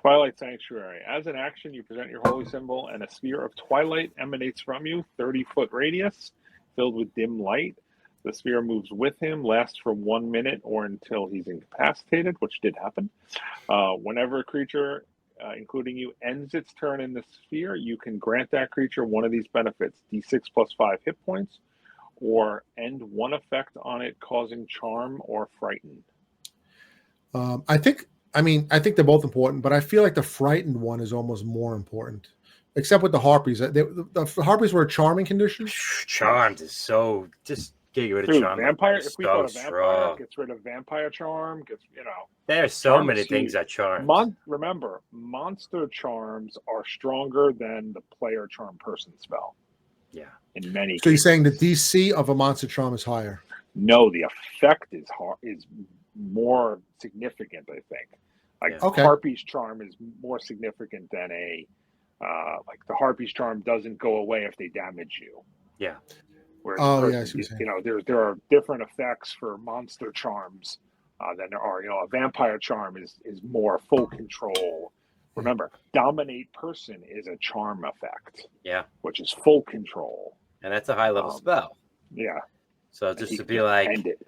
Twilight Sanctuary. As an action, you present your holy symbol, and a sphere of twilight emanates from you, 30-foot radius, filled with dim light. The sphere moves with him, lasts for 1 minute or until he's incapacitated, which did happen. Whenever a creature, including you, ends its turn in the sphere, you can grant that creature one of these benefits: D6 + 5 hit points, or end one effect on it, causing charm or frighten. I think they're both important, but I feel like the frightened one is almost more important. Except with the harpies, the harpies were a charming condition. Charmed is so just get rid of charm. Vampire. If we got a vampire, gets rid of vampire charm. There are so many things that charm. Remember, monster charms are stronger than the player charm person spell. Yeah, in many. So you're saying the DC of a monster charm is higher? No, the effect is more significant, I think. Harpy's charm is more significant than like the Harpy's charm doesn't go away if they damage you. Yeah. Whereas there are different effects for monster charms than there are. A vampire charm is more full control. Remember, dominate person is a charm effect. Yeah. Which is full control. And that's a high level spell. Yeah. So just to be like, end it.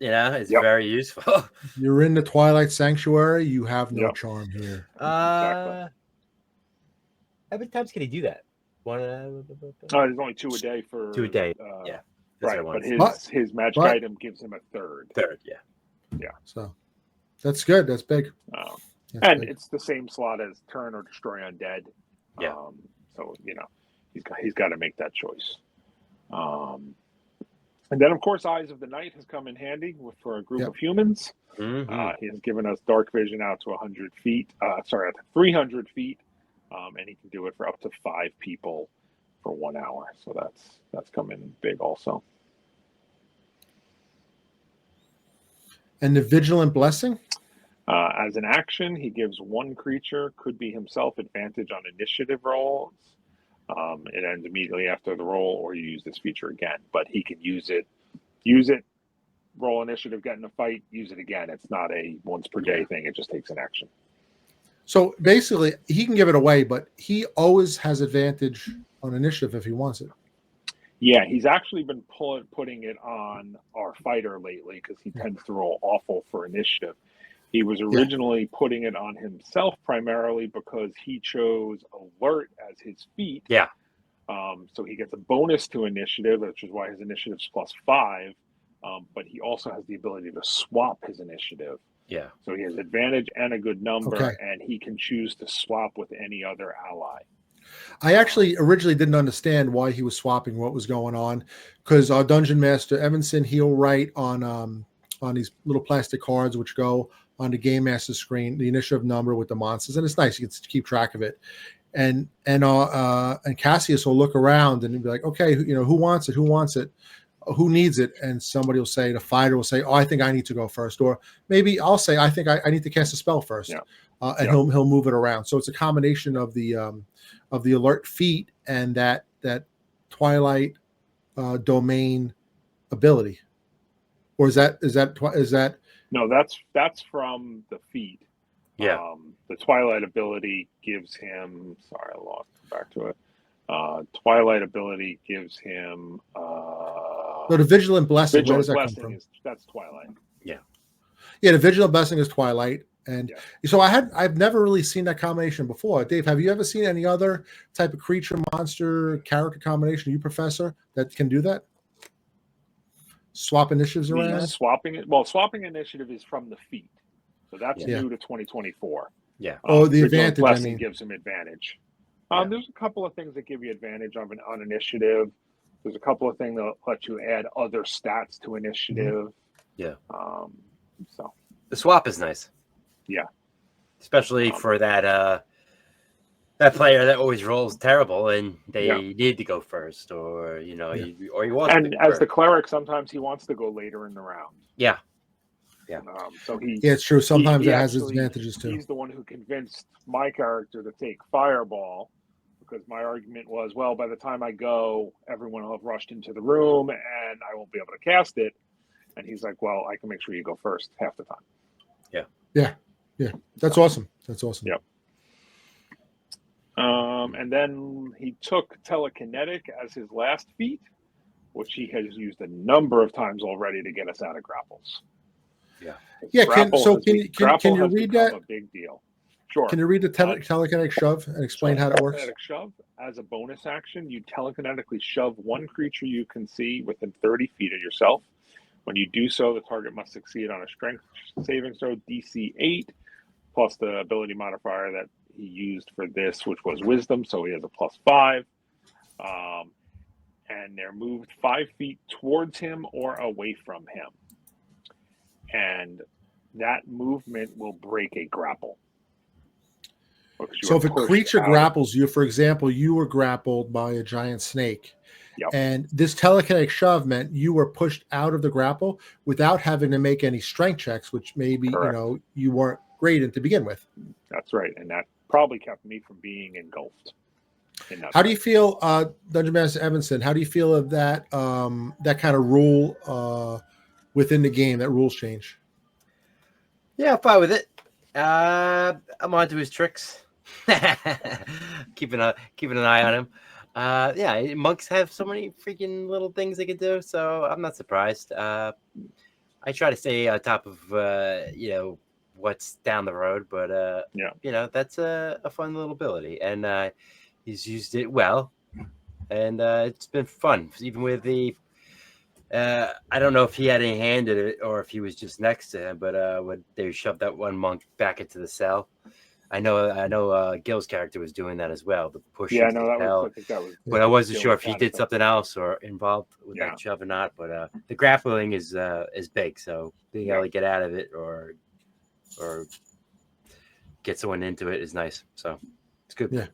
It's very useful. You're in the Twilight Sanctuary. You have no charm here. Exactly. How many times can he do that? One. There's only 2 a day for 2 a day. Yeah. Right, but his magic item gives him a third. Yeah. So that's good. That's big. It's the same slot as turn or destroy undead. Yeah. So he's got to make that choice. And then, of course, Eyes of the Night has come in handy for a group of humans. Mm-hmm. He has given us dark vision out to 100 feet. 300 feet, and he can do it for up to 5 people for 1 hour. So that's come in big also. And the Vigilant Blessing? As an action, he gives one creature, could be himself, advantage on initiative rolls. It ends immediately after the roll, or you use this feature again. But he can use it, roll initiative, get in a fight, use it again. It's not a once per day thing. It just takes an action. So basically, he can give it away, but he always has advantage on initiative if he wants it. Yeah, he's actually been putting it on our fighter lately because he tends to roll awful for initiative. He was originally putting it on himself primarily because he chose alert as his feat. Yeah. So he gets a bonus to initiative, which is why his initiative's +5. But he also has the ability to swap his initiative. Yeah. So he has advantage and a good number, and he can choose to swap with any other ally. I actually originally didn't understand why he was swapping, what was going on, because our Dungeon Master Evanson, he'll write on these little plastic cards which go on the Game Master screen the initiative number with the monsters, and it's nice. You get to keep track of it. And Cassius will look around and he'll be like, okay, who wants it? Who wants it? Who needs it? And somebody will say, the fighter will say, oh, I think I need to go first. Or maybe I'll say, I think I need to cast a spell first. Yeah. He'll move it around. So it's a combination of the alert feat and that Twilight domain ability. Or is that no, that's from the feat. Yeah. The Twilight ability gives him. Sorry, I lost. Back to it. Twilight ability gives him. So the Vigilant Blessing. Where does that come from? That's Twilight. Yeah. Yeah, the Vigilant Blessing is Twilight, and so I've never really seen that combination before. Dave, have you ever seen any other type of creature, monster, character combination, you professor, that can do that? swap initiatives around? Swapping initiative is from the feat, so that's new to 2024. Yeah. The advantage. Blessing gives him advantage. There's a couple of things that give you advantage on initiative. There's a couple of things that let you add other stats to initiative. Yeah. So the swap is nice. Yeah. Especially for that player that always rolls terrible and they need to go first, or you want. And as the cleric, sometimes he wants to go later in the round. Yeah. So it's true. Sometimes it has advantages too. He's the one who convinced my character to take Fireball, because my argument was, well, by the time I go, everyone will have rushed into the room and I won't be able to cast it. And he's like, well, I can make sure you go first half the time. Yeah. That's awesome. Yep. And then he took Telekinetic as his last feat, which he has used a number of times already to get us out of grapples. Yeah. Can you read that? A big deal. Sure. Can you read the telekinetic shove and explain how that works? Telekinetic shove, as a bonus action, you telekinetically shove one creature you can see within 30 feet of yourself. When you do so, the target must succeed on a strength saving throw DC 8, plus the ability modifier that he used for this, which was Wisdom, so he has a +5. And they're moved 5 feet towards him or away from him. And that movement will break a grapple. So if a creature grapples you, for example, you were grappled by a giant snake, and this telekinetic shove meant you were pushed out of the grapple without having to make any strength checks, which maybe you weren't great in to begin with. That's right, and that probably kept me from being engulfed. How do you feel, Dungeon Master Evanson? How do you feel of that that kind of rule within the game? That rules change. Yeah, I'm fine with it. I'm onto his tricks. keeping an eye on him. Monks have so many freaking little things they can do, so I'm not surprised. I try to stay on top of what's down the road, but that's a fun little ability, and he's used it well, and it's been fun, even with the I don't know if he had any hand in it or if he was just next to him, but when they shoved that one monk back into the cell, I know Gil's character was doing that as well. The push. Yeah, no, I think that was. But I wasn't sure if he did something else or involved with that shove or not. But the grappling is big, so being able to get out of it or get someone into it is nice. So it's good. Yeah,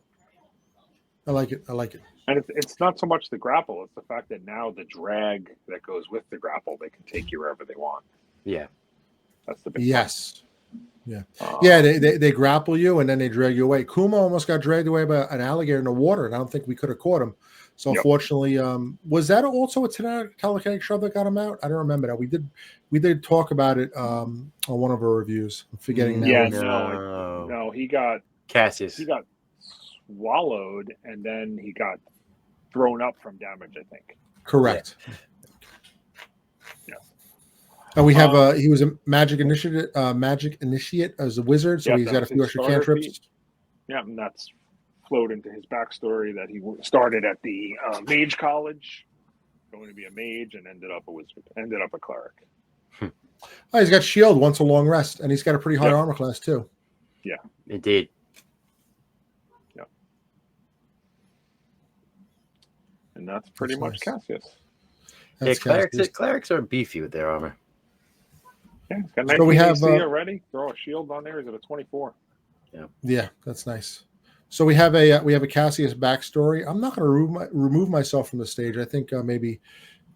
I like it. And it's not so much the grapple; it's the fact that now the drag that goes with the grapple, they can take you wherever they want. Yeah, that's the big. Yes. Yeah, they grapple you and then they drag you away. Kuma almost got dragged away by an alligator in the water, and I don't think we could have caught him. So unfortunately, was that also a telekinetic shove that got him out? I don't remember that. We did talk about it on one of our reviews. I'm forgetting now. Yeah, no, he got Cassius. He got swallowed, and then he got thrown up from damage, I think. Correct. And we have he was a magic initiate as a wizard, so he's got a few extra cantrips. Yeah, and that's flowed into his backstory that he started at the mage college, going to be a mage, and ended up a wizard, ended up a cleric. Oh, he's got shield once a long rest, and he's got a pretty high armor class too. Yeah, indeed. Yeah, and that's pretty much nice. Cassius. Clerics are beefy with their armor. Yeah, it's got 19 AC already. Throw a shield on there. Is it a 24? Yeah, that's nice. So we have a Cassius backstory. I'm not going to remove myself from the stage. I think maybe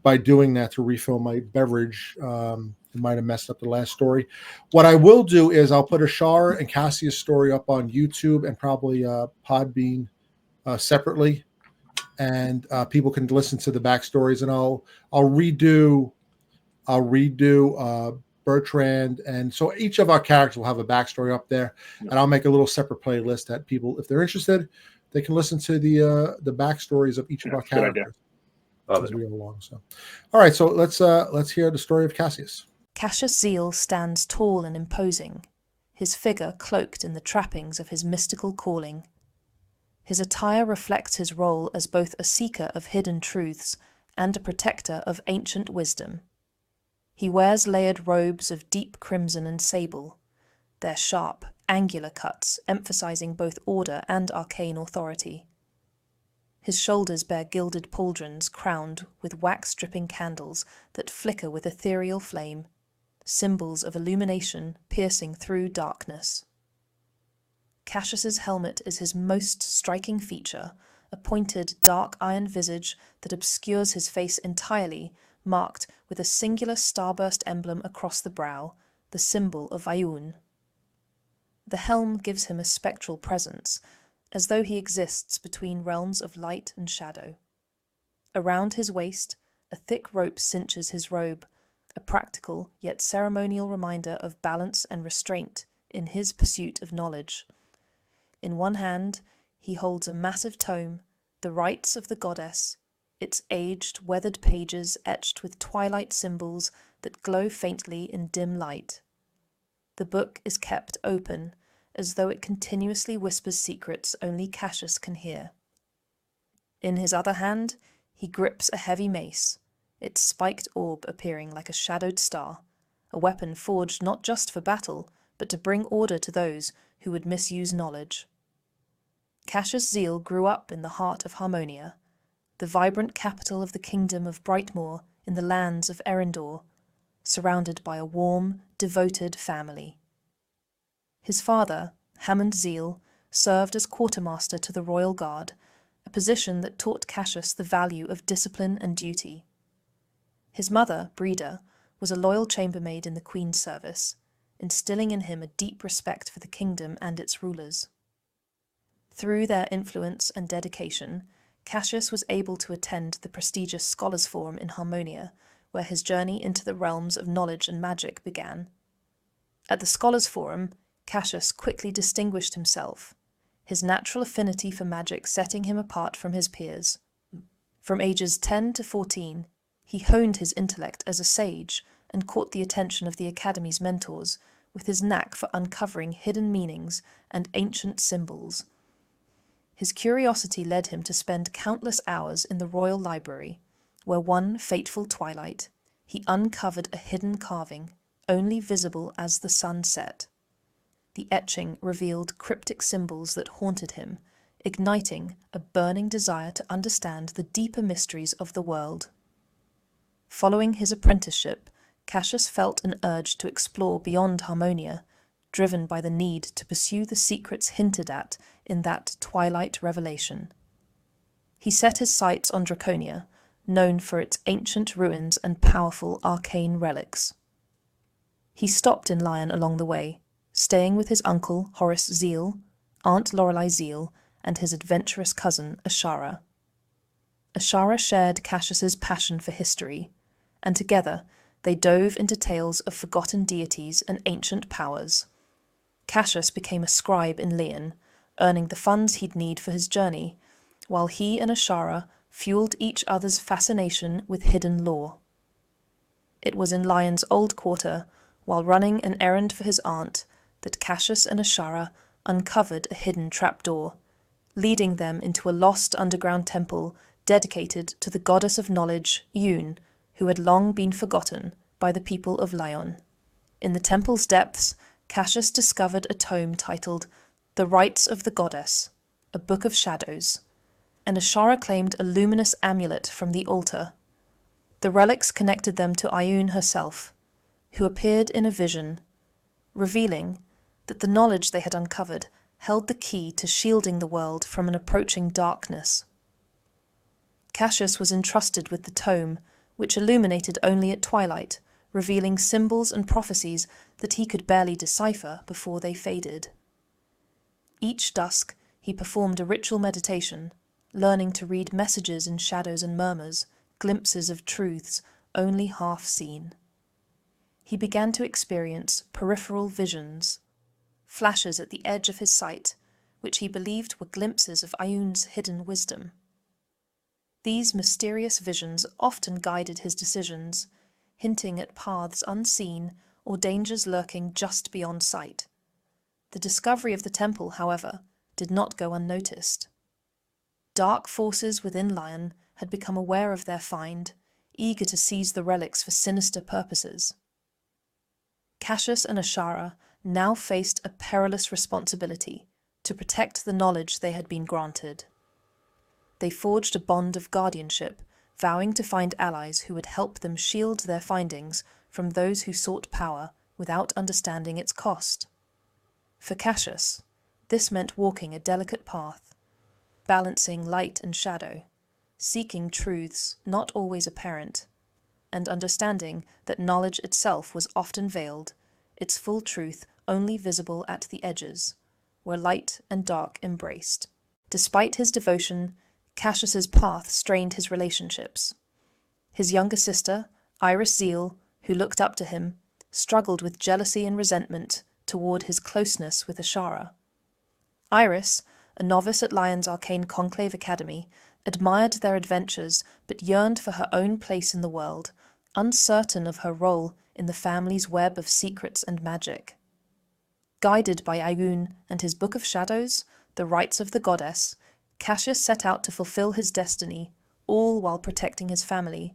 by doing that to refill my beverage, it might have messed up the last story. What I will do is I'll put Ashara and Cassius story up on YouTube and probably Podbean separately, and people can listen to the backstories. And I'll redo Bertrand, and so each of our characters will have a backstory up there, and I'll make a little separate playlist that people, if they're interested, they can listen to the backstories of each of our characters as we go along. So, all right, so let's hear the story of Cassius. Cassius Zeal stands tall and imposing, his figure cloaked in the trappings of his mystical calling. His attire reflects his role as both a seeker of hidden truths and a protector of ancient wisdom. He wears layered robes of deep crimson and sable, their sharp, angular cuts emphasizing both order and arcane authority. His shoulders bear gilded pauldrons crowned with wax-dripping candles that flicker with ethereal flame, symbols of illumination piercing through darkness. Cassius's helmet is his most striking feature, a pointed, dark iron visage that obscures his face entirely, marked with a singular starburst emblem across the brow, the symbol of Ayun. The helm gives him a spectral presence, as though he exists between realms of light and shadow. Around his waist, a thick rope cinches his robe, a practical yet ceremonial reminder of balance and restraint in his pursuit of knowledge. In one hand, he holds a massive tome, the Rites of the Goddess, its aged, weathered pages etched with twilight symbols that glow faintly in dim light. The book is kept open, as though it continuously whispers secrets only Cassius can hear. In his other hand, he grips a heavy mace, its spiked orb appearing like a shadowed star, a weapon forged not just for battle, but to bring order to those who would misuse knowledge. Cassius Zeal grew up in the heart of Harmonia, the vibrant capital of the kingdom of Brightmoor in the lands of Erendor, surrounded by a warm, devoted family. His father, Hammond Zeal, served as quartermaster to the Royal Guard, a position that taught Cassius the value of discipline and duty. His mother, Breda, was a loyal chambermaid in the Queen's service, instilling in him a deep respect for the kingdom and its rulers. Through their influence and dedication, Cassius was able to attend the prestigious Scholars' Forum in Harmonia, where his journey into the realms of knowledge and magic began. At the Scholars' Forum, Cassius quickly distinguished himself, his natural affinity for magic setting him apart from his peers. From ages 10 to 14, he honed his intellect as a sage and caught the attention of the Academy's mentors with his knack for uncovering hidden meanings and ancient symbols. His curiosity led him to spend countless hours in the Royal Library, where one fateful twilight he uncovered a hidden carving, only visible as the sun set. The etching revealed cryptic symbols that haunted him, igniting a burning desire to understand the deeper mysteries of the world. Following his apprenticeship, Cassius felt an urge to explore beyond Harmonia, driven by the need to pursue the secrets hinted at in that Twilight revelation. He set his sights on Draconia, known for its ancient ruins and powerful arcane relics. He stopped in Lyon along the way, staying with his uncle Horace Zeal, Aunt Lorelei Zeal, and his adventurous cousin Ashara. Ashara shared Cassius's passion for history, and together they dove into tales of forgotten deities and ancient powers. Cassius became a scribe in Lyon, earning the funds he'd need for his journey, while he and Ashara fueled each other's fascination with hidden lore. It was in Lyon's old quarter, while running an errand for his aunt, that Cassius and Ashara uncovered a hidden trapdoor, leading them into a lost underground temple dedicated to the goddess of knowledge, Yun, who had long been forgotten by the people of Lyon. In the temple's depths, Cassius discovered a tome titled The Rites of the Goddess, a Book of Shadows, and Ashara claimed a luminous amulet from the altar. The relics connected them to Ayun herself, who appeared in a vision, revealing that the knowledge they had uncovered held the key to shielding the world from an approaching darkness. Cassius was entrusted with the tome, which illuminated only at twilight, revealing symbols and prophecies that he could barely decipher before they faded. Each dusk, he performed a ritual meditation, learning to read messages in shadows and murmurs, glimpses of truths only half seen. He began to experience peripheral visions, flashes at the edge of his sight, which he believed were glimpses of Ayun's hidden wisdom. These mysterious visions often guided his decisions, hinting at paths unseen or dangers lurking just beyond sight. The discovery of the temple, however, did not go unnoticed. Dark forces within Lyon had become aware of their find, eager to seize the relics for sinister purposes. Cassius and Ashara now faced a perilous responsibility to protect the knowledge they had been granted. They forged a bond of guardianship, vowing to find allies who would help them shield their findings from those who sought power without understanding its cost. For Cassius, this meant walking a delicate path, balancing light and shadow, seeking truths not always apparent, and understanding that knowledge itself was often veiled, its full truth only visible at the edges, where light and dark embraced. Despite his devotion, Cassius's path strained his relationships. His younger sister, Iris Zeal, who looked up to him, struggled with jealousy and resentment toward his closeness with Ashara. Iris, a novice at Lion's Arcane Conclave Academy, admired their adventures but yearned for her own place in the world, uncertain of her role in the family's web of secrets and magic. Guided by Ayun and his Book of Shadows, the rites of the goddess, Cassius set out to fulfill his destiny, all while protecting his family,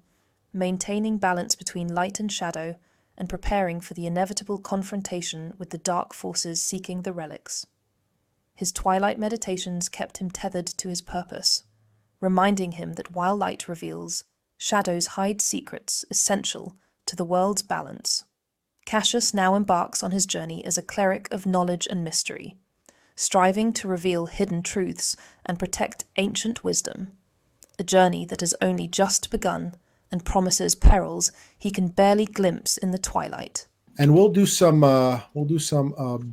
maintaining balance between light and shadow, and preparing for the inevitable confrontation with the dark forces seeking the relics. His twilight meditations kept him tethered to his purpose, reminding him that while light reveals, shadows hide secrets essential to the world's balance. Cassius now embarks on his journey as a cleric of knowledge and mystery, striving to reveal hidden truths and protect ancient wisdom, a journey that has only just begun and promises perils he can barely glimpse in the twilight. And we'll do some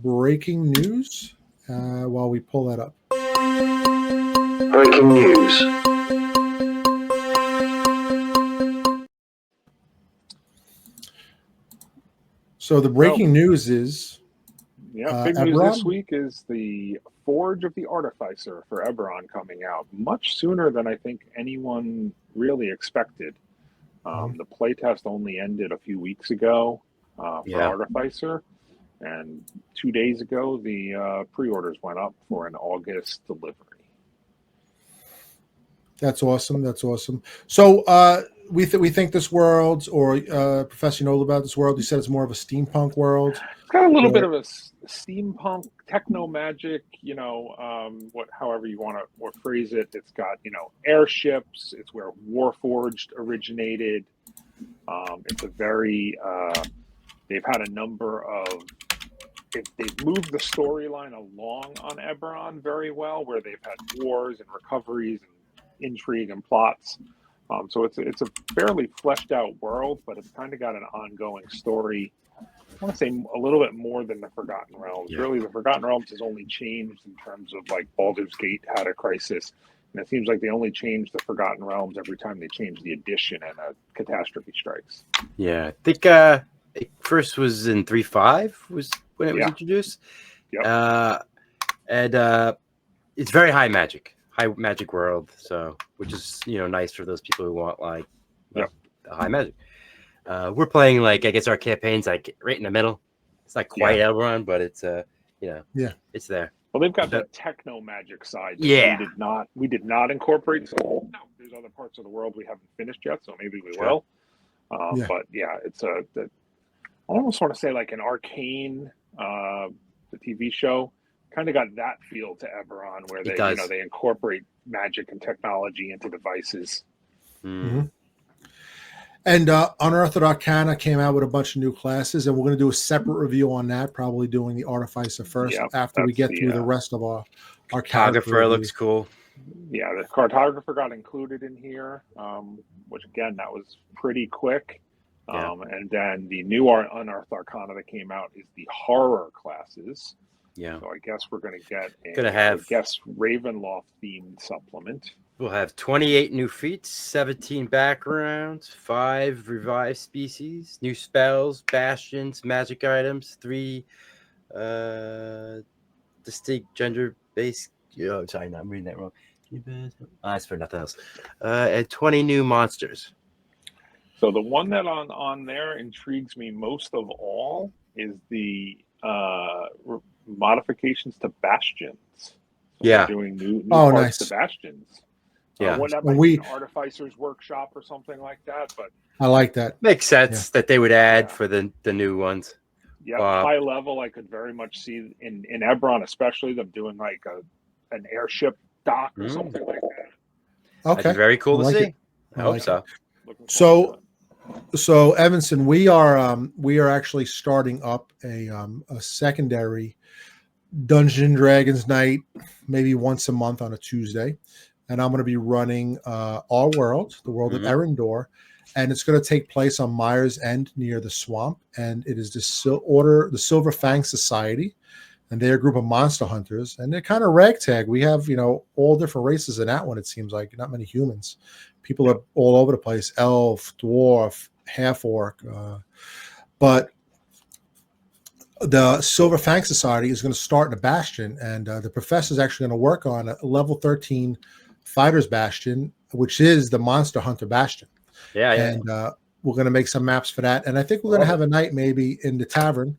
breaking news while we pull that up. Breaking news. So the breaking news is big news Eberron? this week is the Forge of the Artificer for Eberron coming out much sooner than I think anyone really expected. The playtest only ended a few weeks ago for Artificer, and 2 days ago the pre-orders went up for an August delivery. That's awesome. That's awesome. So we think this world, or Professor, you know about this world? You said it's more of a steampunk world. It's got a little bit of a steampunk, techno magic, however you want to phrase it. It's got, airships. It's where Warforged originated. It's a very, they've had a number of, they've moved the storyline along on Eberron very well, where they've had wars and recoveries and intrigue and plots. So it's a fairly fleshed out world, but it's kind of got an ongoing story. I want to say a little bit more than the Forgotten Realms. Yeah. Really, the Forgotten Realms has only changed in terms of like Baldur's Gate had a crisis, and it seems like they only change the Forgotten Realms every time they change the edition and a catastrophe strikes. Yeah, I think it first was in 3.5 was when it was introduced. Yep. And it's very high magic world, so which is nice for those people who want like the high magic. We're playing like, I guess our campaign's like right in the middle. It's not quite Eberron, but it's it's there. Well, they've got the techno magic side. We did not incorporate. So there's other parts of the world we haven't finished yet, so maybe we will. But it's I almost want to say like an Arcane, the TV show. Kind of got that feel to Eberron, where they they incorporate magic and technology into devices. Mm-hmm. And Unearthed Arcana came out with a bunch of new classes, and we're going to do a separate review on that, probably doing the Artificer first after we get through the rest of our Cartographer looks cool. Yeah, the Cartographer got included in here, which again, that was pretty quick. And then the new Unearthed Arcana that came out is the Horror classes. Yeah. So I guess we're going to get Ravenloft themed supplement. We'll have 28 new feats, 17 backgrounds, 5 revived species, new spells, bastions, magic items, 3 distinct gender-based. Sorry, no, I'm reading that wrong. That's for nothing else. And 20 new monsters. So the one that on there intrigues me most of all is the modifications to bastions. So we're doing new parts to bastions. Yeah. One that might be an artificer's workshop or something like that. But I like that. Makes sense that they would add for the new ones. Yeah, high level. I could very much see in Ebron, especially them doing like an airship dock or something like that. Okay, that'd be very cool to see. I hope like so. So Evanson, we are actually starting up a secondary Dungeons & Dragons night, maybe once a month on a Tuesday, and I'm going to be running our world, the world of Erendor, and it's going to take place on Myers End near the swamp, and it is the Silver Fang Society, and they're a group of monster hunters, and they're kind of ragtag. We have all different races in that one. It seems like not many humans. People are all over the place: elf, dwarf, half orc, but the Silver Fang Society is going to start in a bastion, and the professor is actually going to work on a level 13 Fighter's Bastion, which is the Monster Hunter Bastion. And we're going to make some maps for that. And I think we're going to have a night maybe in the tavern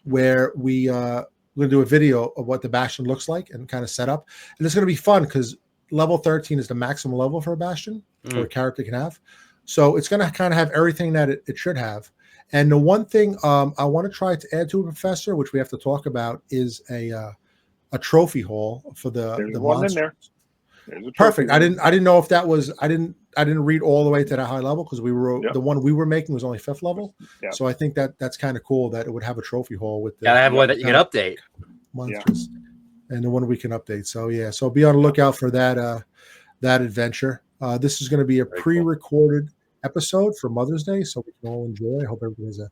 where we're going to do a video of what the Bastion looks like and kind of set up. And it's going to be fun because level 13 is the maximum level for a Bastion or a character can have. So it's going to kind of have everything that it should have. And the one thing I want to try to add to a professor, which we have to talk about, is a trophy hall for the one monsters. In there. Perfect. I didn't know if that was. I didn't read all the way to that high level because the one we were making was only 5th level. So I think that's kind of cool that it would have a trophy hall with the. I have one that you can update. Monsters, and the one we can update. So be on the lookout for that adventure. This is going to be a pre-recorded episode for Mother's Day, so we can all enjoy. I hope everybody has a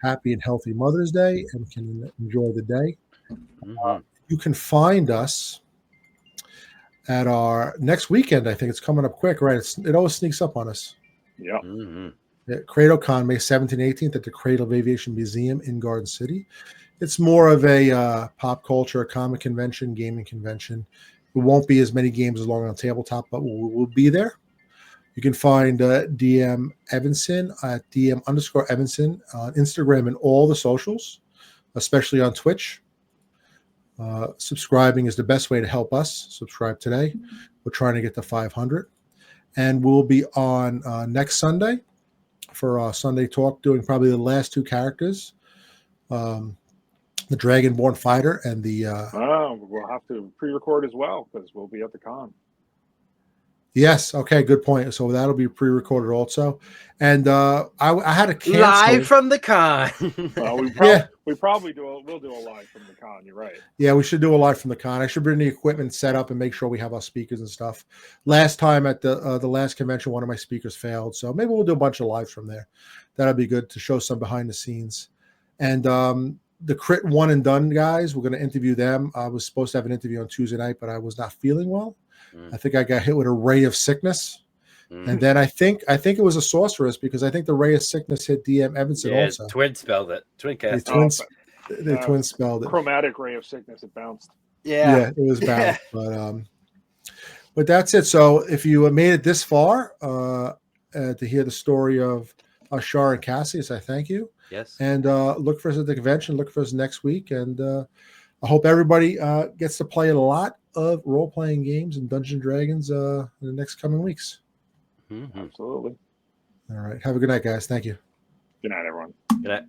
happy and healthy Mother's Day and can enjoy the day. You can find us at our next weekend. I think it's coming up quick, right? It always sneaks up on us. Yeah. CradleCon, May 17th, 18th at the Cradle Aviation Museum in Garden City. It's more of a pop culture, comic convention, gaming convention. It won't be as many games as long on tabletop, but we'll be there. You can find DM Evanson at DM_Evanson on Instagram and all the socials, especially on Twitch. Subscribing is the best way to help us. Subscribe today. We're trying to get to 500. And we'll be on next Sunday for our Sunday talk, doing probably the last 2 characters, the Dragonborn Fighter and the... we'll have to pre-record as well because we'll be at the con. Yes. Okay. Good point. So that'll be pre-recorded also. And I had to cancel live from the con. We'll do a live from the con. You're right. Yeah, we should do a live from the con. I should bring the equipment set up and make sure we have our speakers and stuff. Last time at the last convention, one of my speakers failed, so maybe we'll do a bunch of lives from there. That'll be good to show some behind the scenes. And the Crit One and Done guys, we're going to interview them. I was supposed to have an interview on Tuesday night, but I was not feeling well. I think I got hit with a ray of sickness, and then I think it was a sorceress because I think the ray of sickness hit DM Evanson also. Twin spelled it. Twin cast. The twin spelled it. Chromatic ray of sickness. It bounced. Yeah, it was bad. But that's it. So if you made it this far to hear the story of Ashara and Cassius, I thank you. Yes. And look for us at the convention. Look for us next week, and I hope everybody gets to play a lot of role-playing games and Dungeons & Dragons in the next coming weeks. Absolutely. All right. Have a good night, guys. Thank you. Good night, everyone. Good night.